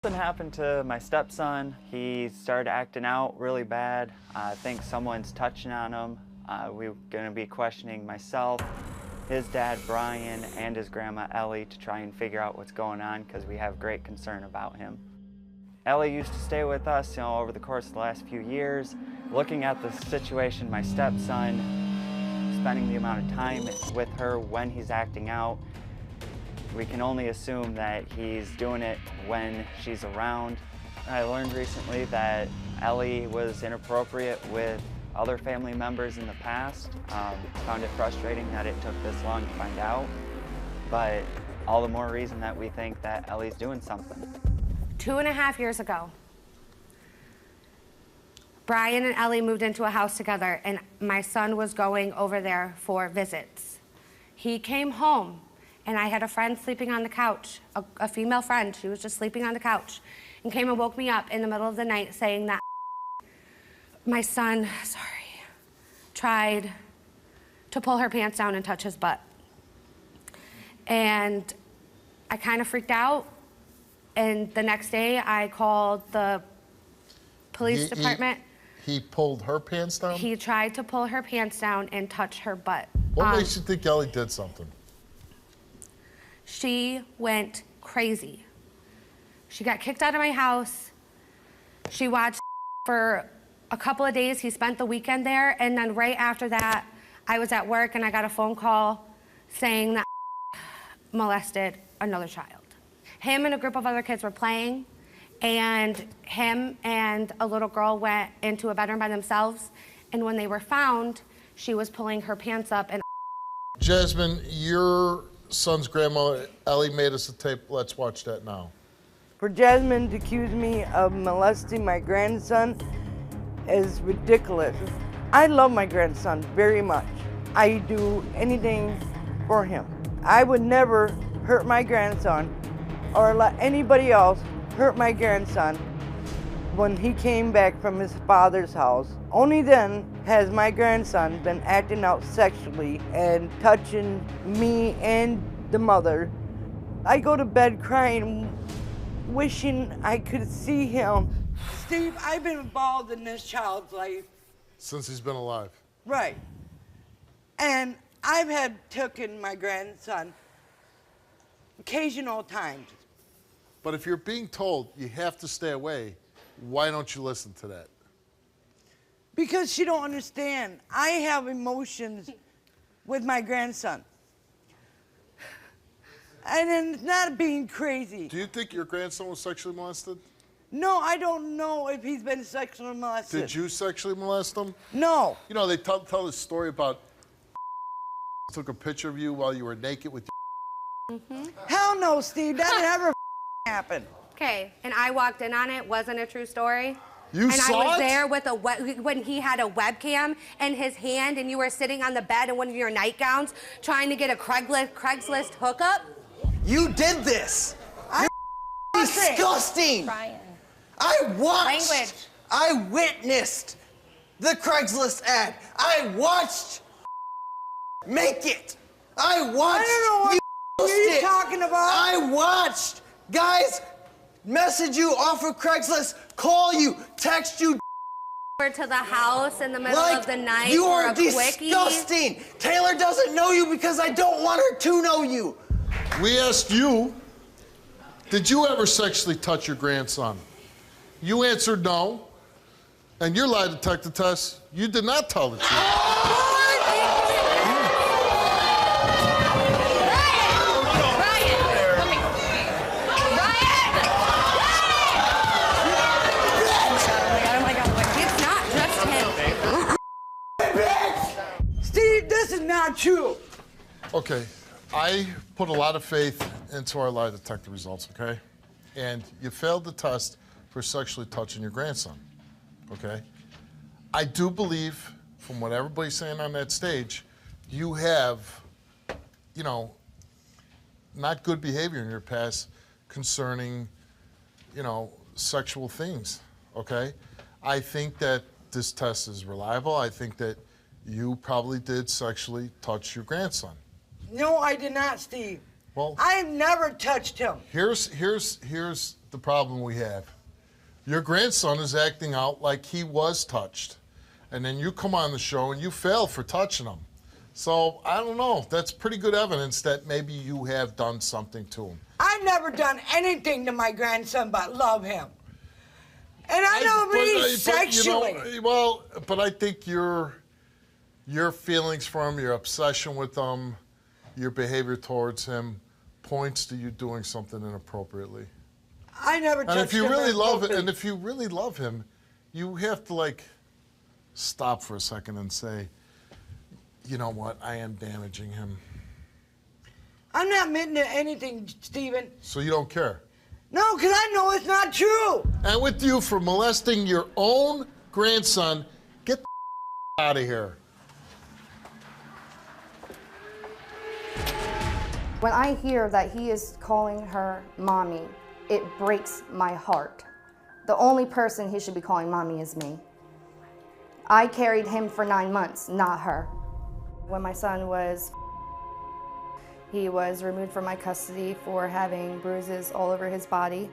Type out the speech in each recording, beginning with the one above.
Something happened to my stepson. He started acting out really bad. I think someone's touching on him. We're going to be questioning myself, his dad Brian, and his grandma Ellie to try and figure out what's going on because we have great concern about him. Ellie used to stay with us, over the course of the last few years. Looking at the situation, my stepson, spending the amount of time with her when he's acting out, we can only assume that he's doing it when she's around. I learned recently that Ellie was inappropriate with other family members in the past. Found it frustrating that it took this long to find out, but all the more reason that we think that Ellie's doing something. 2.5 years ago, Brian and Ellie moved into a house together, and my son was going over there for visits. He came home, and I had a friend sleeping on the couch, a female friend. She was just sleeping on the couch, and came and woke me up in the middle of the night saying that my son, tried to pull her pants down and touch his butt. And I kind of freaked out, and the next day I called the police department. He pulled her pants down? He tried to pull her pants down and touch her butt. What makes you think Ellie did something? She went crazy. She got kicked out of my house. She watched for a couple of days. He spent the weekend there, and then right after that, I was at work and I got a phone call saying that molested another child. Him and a group of other kids were playing, and him and a little girl went into a bedroom by themselves, and when they were found, she was pulling her pants up and Jasmine, your son's grandma, Ellie, made us a tape. Let's watch that now. For Jasmine to accuse me of molesting my grandson is ridiculous. I love my grandson very much. I do anything for him. I would never hurt my grandson or let anybody else hurt my grandson when he came back from his father's house. Only then has my grandson been acting out sexually and touching me and the mother. I go to bed crying, wishing I could see him. Steve, I've been involved in this child's life. Since he's been alive? Right. And I've had taken my grandson occasional times. But if you're being told you have to stay away, why don't you listen to that? Because she don't understand. I have emotions with my grandson. And then it's not being crazy. Do you think your grandson was sexually molested? No, I don't know if he's been sexually molested. Did you sexually molest him? No. You know, they tell this story about took a picture of you while you were naked with Hell no, Steve. That never happened. okay, and I walked in on it. Wasn't a true story. You and saw I was it? there with when he had a webcam in his hand, and you were sitting on the bed in one of your nightgowns trying to get a Craigslist hookup. You did this. You're disgusting. Brian. I watched. Language. I witnessed the Craigslist ad. I watched make it. I watched. I don't know what you're it. talking about. I watched guys message you off of Craigslist, call you, text you. To the house in the middle of the night you for are a quickie. disgusting. Taylor doesn't know you because I don't want her to know you. We asked you, did you ever sexually touch your grandson? You answered no. And your lie detector test, you did not tell the truth. Steve, this is not true. Okay, I put a lot of faith into our lie detector results, okay? And you failed the test for sexually touching your grandson, okay? I do believe, from what everybody's saying on that stage, you have, not good behavior in your past concerning, sexual things, okay? I think that this test is reliable. I think that you probably did sexually touch your grandson. No, I did not, Steve. Well, I've never touched him. here's the problem we have. Your grandson is acting out like he was touched. And then you come on the show and you fail for touching him. So, I don't know. That's pretty good evidence that maybe you have done something to him. I've never done anything to my grandson but love him. And I don't mean sexually. You know, but I think your feelings for him, your obsession with him, your behavior towards him points to you doing something inappropriately. I never touched him. And if you really love him, you have to like stop for a second and say, you know what, I am damaging him. I'm not admitting to anything, Stephen. So you don't care? No, because I know it's not true. And with you for molesting your own grandson, get the out of here. When I hear that he is calling her mommy, it breaks my heart. The only person he should be calling mommy is me. I carried him for 9 months, not her. When my son was, he was removed from my custody for having bruises all over his body,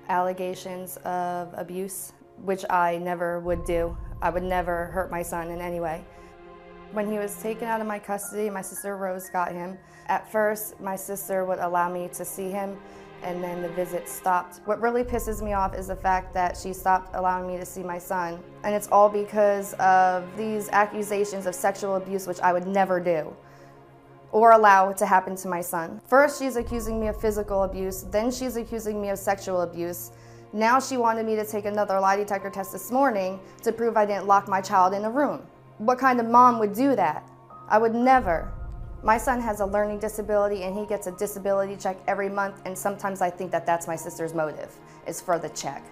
allegations of abuse, which I never would do. I would never hurt my son in any way. When he was taken out of my custody, my sister Rose got him. At first, my sister would allow me to see him, and then the visit stopped. What really pisses me off is the fact that she stopped allowing me to see my son. And it's all because of these accusations of sexual abuse, which I would never do or allow to happen to my son. First, she's accusing me of physical abuse, then she's accusing me of sexual abuse. Now she wanted me to take another lie detector test this morning to prove I didn't lock my child in a room. What kind of mom would do that? I would never. My son has a learning disability and he gets a disability check every month, and sometimes I think that that's my sister's motive, is for the check.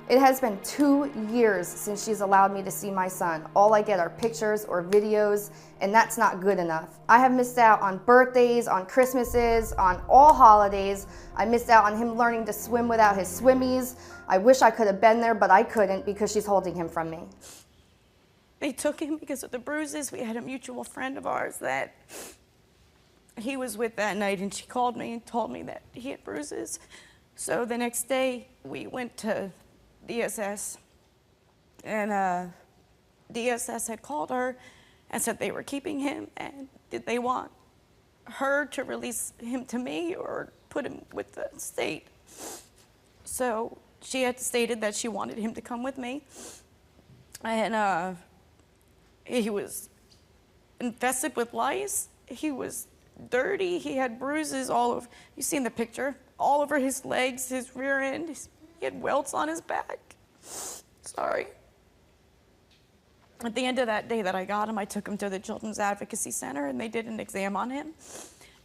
It has been 2 years since she's allowed me to see my son. All I get are pictures or videos, and that's not good enough. I have missed out on birthdays, on Christmases, on all holidays. I missed out on him learning to swim without his swimmies. I wish I could have been there, but I couldn't because she's holding him from me. They took him because of the bruises. We had a mutual friend of ours that he was with that night, and she called me and told me that he had bruises. So the next day, we went to DSS, and DSS had called her and said they were keeping him, and did they want her to release him to me or put him with the state. So she had stated that she wanted him to come with me, and he was infested with lice. He was dirty. He had bruises all over. You seen the picture? All over his legs, his rear end. He had welts on his back. Sorry. At the end of that day that I got him, I took him to the Children's Advocacy Center, and they did an exam on him.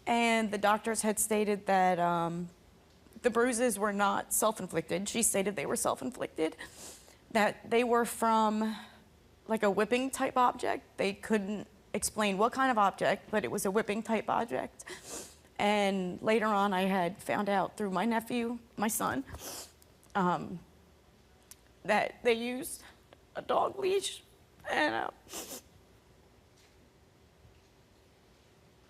And the doctors had stated that the bruises were not self-inflicted. She stated they were self-inflicted, that they were from like a whipping type object. They couldn't explain what kind of object, but it was a whipping type object. And later on, I had found out through my nephew, my son, that they used a dog leash and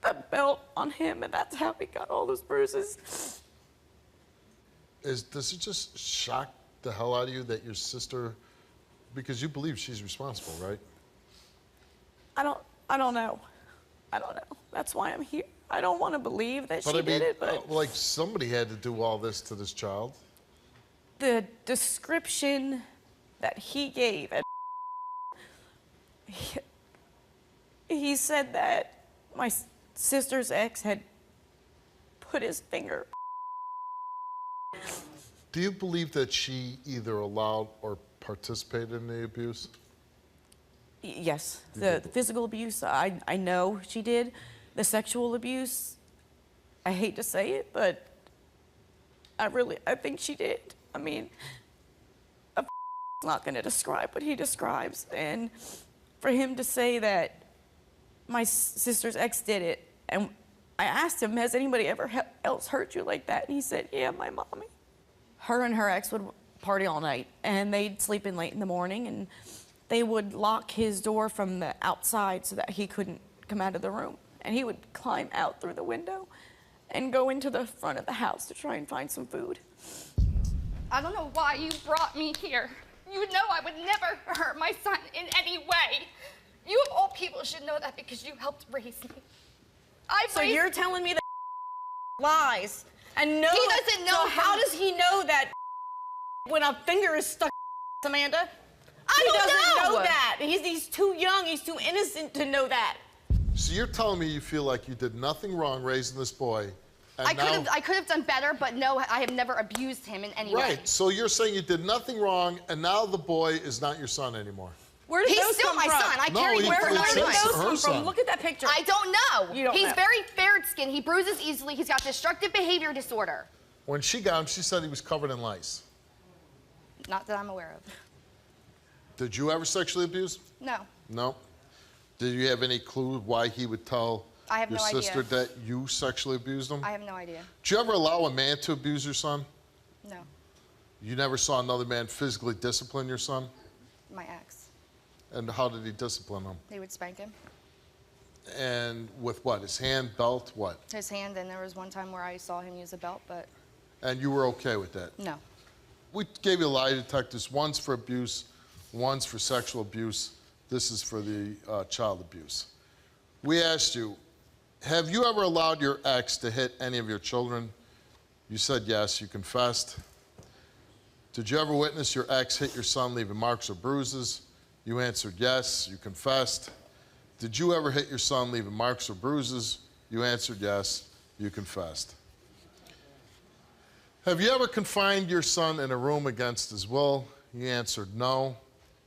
a belt on him, and that's how he got all those bruises. Does it just shock the hell out of you that your sister, because you believe she's responsible, right? I don't know. I don't know. That's why I'm here. I don't want to believe that she did it, but like somebody had to do all this to this child. The description that he gave, he said that my sister's ex had put his finger. Do you believe that she either allowed or participated in the abuse? Yes, the physical abuse, I know she did. The sexual abuse, I hate to say it, but I think she did. I mean, a not going to describe what he describes. And for him to say that my sister's ex did it, and I asked him, has anybody ever else hurt you like that? And he said, yeah, my mommy. Her and her ex would party all night, and they'd sleep in late in the morning, and they would lock his door from the outside so that he couldn't come out of the room. And he would climb out through the window and go into the front of the house to try and find some food. I don't know why you brought me here. You know I would never hurt my son in any way. You of all people should know that because you helped raise me. So you're telling me that lies and no. He doesn't know. So how does he know that when a finger is stuck, Amanda? I don't doesn't know that. He's too young. He's too innocent to know that. So you're telling me you feel like you did nothing wrong raising this boy, and I could have done better, but no, I have never abused him in any way. Right. So you're saying you did nothing wrong, and now the boy is not your son anymore. Where did He's those still come my from? son. I No, carried him for 9 it's months. her Come son. from? Look at that picture. I don't know. You don't He's know. very fair-skinned. He bruises easily. He's got destructive behavior disorder. When she got him, she said he was covered in lice. Not that I'm aware of. Did you ever sexually abuse him? No. No. Did you have any clue why he would tell I have your no idea. sister that you sexually abused him? I have no idea. Did you ever allow a man to abuse your son? No. You never saw another man physically discipline your son? My ex. And how did he discipline him? They would spank him. And with what? His hand, belt, what? His hand, and there was one time where I saw him use a belt, but And you were okay with that? no. We gave you lie detectors, one's for abuse, one's for sexual abuse. This is for the child abuse. We asked you, have you ever allowed your ex to hit any of your children? You said yes, you confessed. Did you ever witness your ex hit your son, leaving marks or bruises? You answered yes, you confessed. Did you ever hit your son, leaving marks or bruises? You answered yes, you confessed. Have you ever confined your son in a room against his will? You answered no,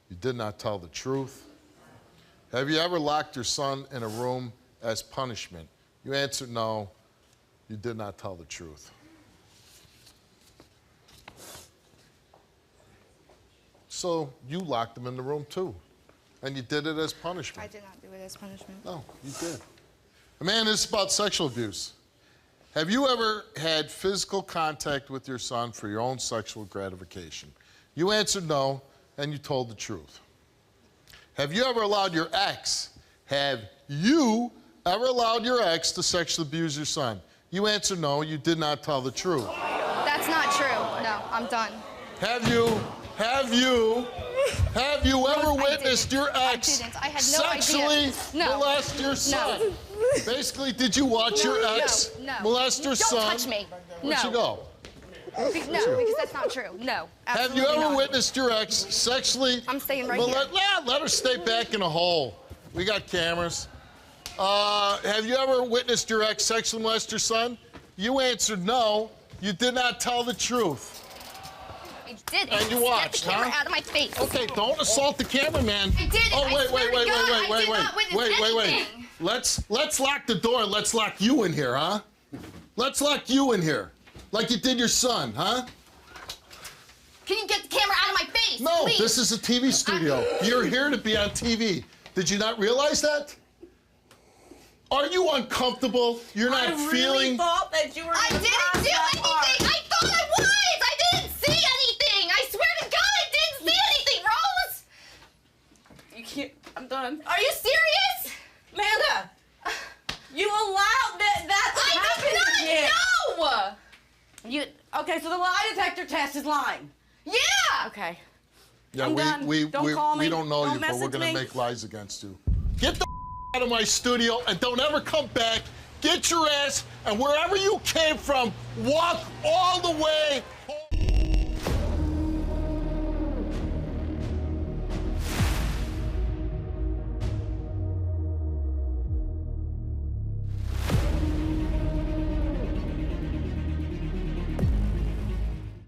you did not tell the truth. Have you ever locked your son in a room as punishment? You answered no, you did not tell the truth. So you locked him in the room too, and you did it as punishment. I did not do it as punishment. No, you did. Amanda, this is about sexual abuse. Have you ever had physical contact with your son for your own sexual gratification? You answered no, and you told the truth. Have you ever allowed your ex, have you ever allowed your ex to sexually abuse your son? You answered no, you did not tell the truth. That's not true. No, I'm done. Have you ever witnessed your ex I had no sexually idea. No. molest your son? Basically, did you watch your ex molest your son? Don't touch me. Where'd you go? No, because that's not true. No. Have you ever witnessed your ex sexually? I'm staying right here. Let her stay back in a hole. We got cameras. Have you ever witnessed your ex sexually molest your son? You answered no. You did not tell the truth. I did. And you watched, Get the camera huh? out of my face. Okay, don't assault the cameraman. I didn't. Oh, I wait. swear to God, I did not witness anything. Let's lock the door. Let's lock you in here, huh? Let's lock you in here, like you did your son, huh? Can you get the camera out of my face? No, please? this is a TV studio. You're here to be on TV. Did you not realize that? Are you uncomfortable? You're not I feeling. really thought that you were. I gonna didn't pass do that anything. part. I thought I was. I didn't see anything. I swear to God, I didn't see anything, Rose. You can't. I'm done. Are you serious? Amanda, you allowed that to happen again. I did not know. You okay? So the lie detector test is lying. Yeah. Okay. Yeah, I'm done. Don't call me. We don't know Don't you, but we're message gonna me. make lies against you. Get the out of my studio and don't ever come back. Get your ass and wherever you came from, walk all the way home.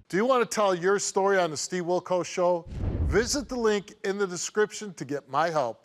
Do you want to tell your story on the Steve Wilkos Show? Visit the link in the description to get my help.